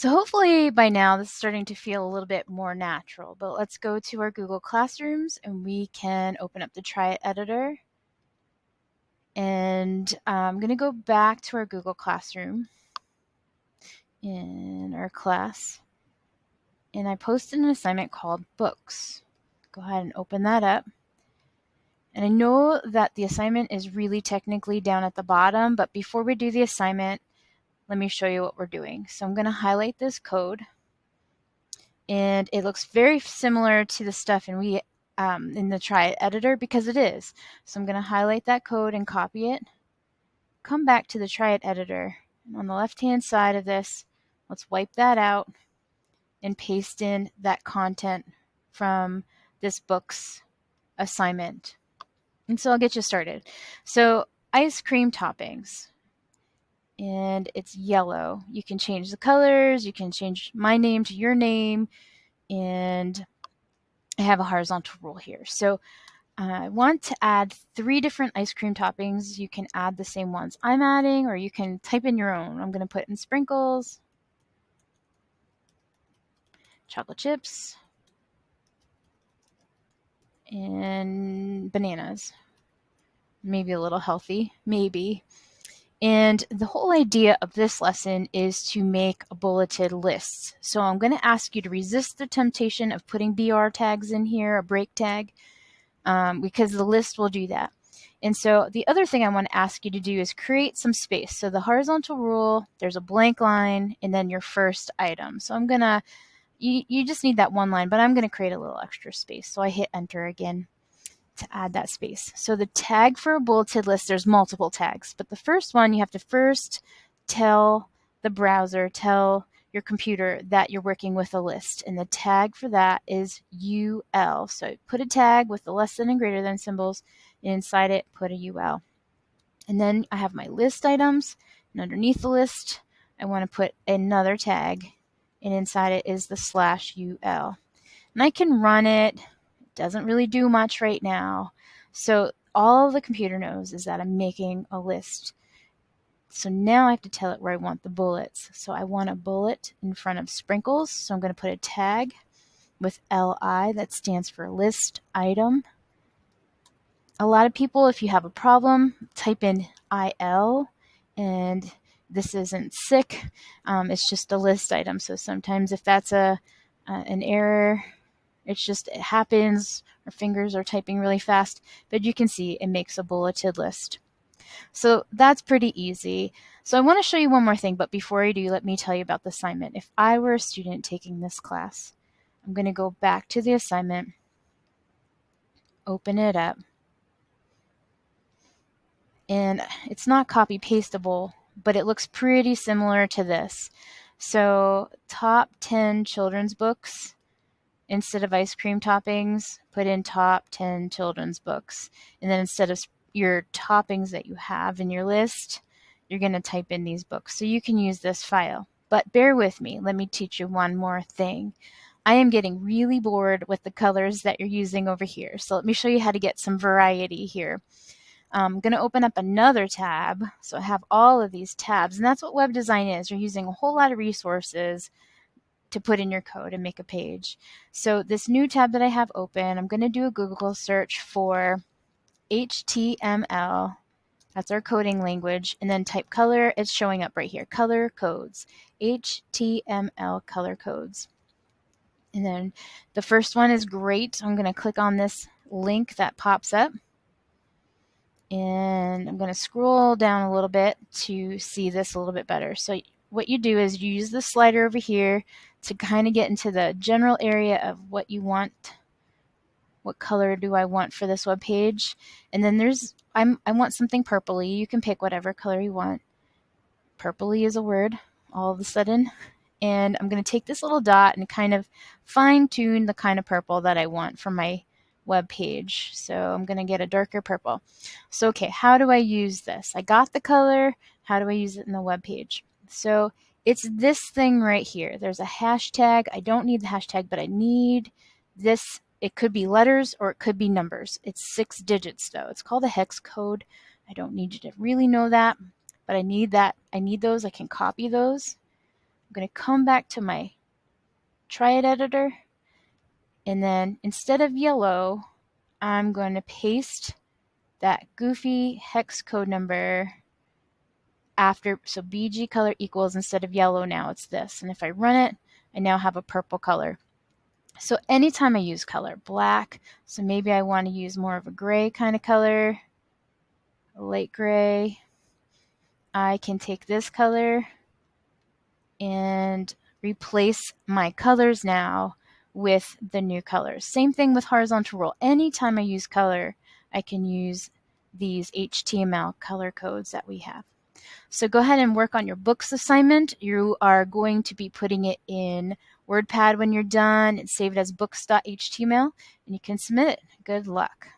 So hopefully by now this is starting to feel a little bit more natural, but let's go to our Google Classrooms and we can open up the Try It editor. And I'm going to go back to our Google Classroom in our class. And I posted an assignment called Books. Go ahead and open that up. And I know that the assignment is really technically down at the bottom, but before we do the assignment, let me show you what we're doing. So I'm going to highlight this code. And it looks very similar to the stuff in the Try It editor because it is. So I'm going to highlight that code and copy it. Come back to the Try It editor. And on the left-hand side of this, let's wipe that out and paste in that content from this book's assignment. And so I'll get you started. So ice cream toppings. And it's yellow. You can change the colors. You can change my name to your name. And I have a horizontal rule here. So I want to add 3 different ice cream toppings. You can add the same ones I'm adding, or you can type in your own. I'm going to put in sprinkles, chocolate chips, and bananas. Maybe a little healthy, maybe. And the whole idea of this lesson is to make a bulleted list. So I'm going to ask you to resist the temptation of putting BR tags in here, a break tag, because the list will do that. And so the other thing I want to ask you to do is create some space. So the horizontal rule, there's a blank line, and then your first item. So I'm going to, you just need that one line, but I'm going to create a little extra space. So I hit enter again to add that space. So the tag for a bulleted list, there's multiple tags, but the first one, you have to first tell the browser, tell your computer that you're working with a list. And the tag for that is UL. So put a tag with the less than and greater than symbols, and inside it, put a UL. And then I have my list items, and underneath the list, I want to put another tag, and inside it is the /UL. And I can run it. Doesn't really do much right now. So all the computer knows is that I'm making a list. So now I have to tell it where I want the bullets. So I want a bullet in front of sprinkles. So I'm going to put a tag with LI that stands for list item. A lot of people, if you have a problem, type in IL, and this isn't sick. It's just a list item. So sometimes if that's an error, it happens. Our fingers are typing really fast, but you can see it makes a bulleted list. So that's pretty easy. So I want to show you one more thing, but before I do, let me tell you about the assignment. If I were a student taking this class, I'm going to go back to the assignment, open it up, and it's not copy pastable, but it looks pretty similar to this. So top 10 children's books. Instead of ice cream toppings, put in top 10 children's books. And then instead of your toppings that you have in your list, you're going to type in these books. So you can use this file. But bear with me. Let me teach you one more thing. I am getting really bored with the colors that you're using over here. So let me show you how to get some variety here. I'm going to open up another tab. So I have all of these tabs. And that's what web design is. You're using a whole lot of resources to put in your code and make a page. So this new tab that I have open, I'm going to do a Google search for HTML. That's our coding language. And then type color. It's showing up right here. Color codes. HTML color codes. And then the first one is great. I'm going to click on this link that pops up. And I'm going to scroll down a little bit to see this a little bit better. So what you do is you use the slider over here to kind of get into the general area of what you want. What color do I want for this web page? And then I want something purpley. You can pick whatever color you want. Purpley is a word all of a sudden. And I'm going to take this little dot and kind of fine tune the kind of purple that I want for my web page. So I'm going to get a darker purple. So, okay, how do I use this? I got the color. How do I use it in the web page? So it's this thing right here. There's a hashtag. I don't need the hashtag, but I need this. It could be letters or it could be numbers. It's 6 digits though. It's called a hex code. I don't need you to really know that, but I need that. I need those. I can copy those. I'm going to come back to my Triad editor, and then instead of yellow, I'm going to paste that goofy hex code number after, so BG color equals, instead of yellow now it's this. And if I run it, I now have a purple color. So anytime I use color, black, so maybe I want to use more of a gray kind of color, a light gray, I can take this color and replace my colors now with the new colors. Same thing with horizontal roll. Anytime I use color, I can use these HTML color codes that we have. So go ahead and work on your books assignment. You are going to be putting it in WordPad when you're done and save it as books.html, and you can submit it. Good luck.